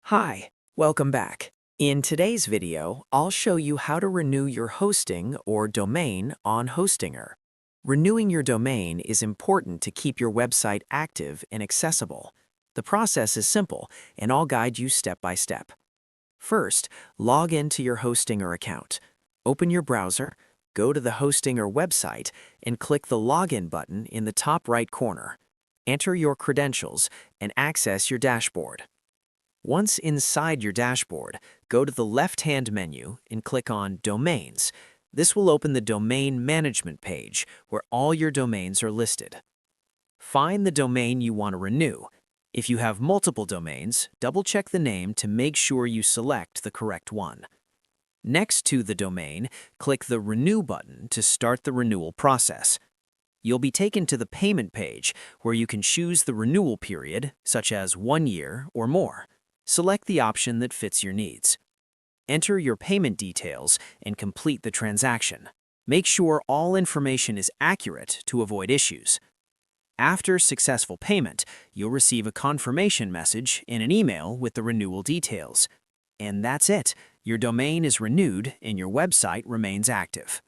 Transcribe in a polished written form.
Hi, welcome back. In today's video, I'll show you how to renew your hosting or domain on Hostinger. Renewing your domain is important to keep your website active and accessible. The process is simple, and I'll guide you step by step. First, log into your Hostinger account. Open your browser, go to the Hostinger website, and click the Login button in the top right corner. Enter your credentials and access your dashboard. Once inside your dashboard, go to the left-hand menu and click on Domains. This will open the Domain Management page, where all your domains are listed. Find the domain you want to renew. If you have multiple domains, double-check the name to make sure you select the correct one. Next to the domain, click the Renew button to start the renewal process. You'll be taken to the payment page, where you can choose the renewal period, such as 1 year or more. Select the option that fits your needs. Enter your payment details and complete the transaction. Make sure all information is accurate to avoid issues. After successful payment, you'll receive a confirmation message in an email with the renewal details. And that's it. Your domain is renewed and your website remains active.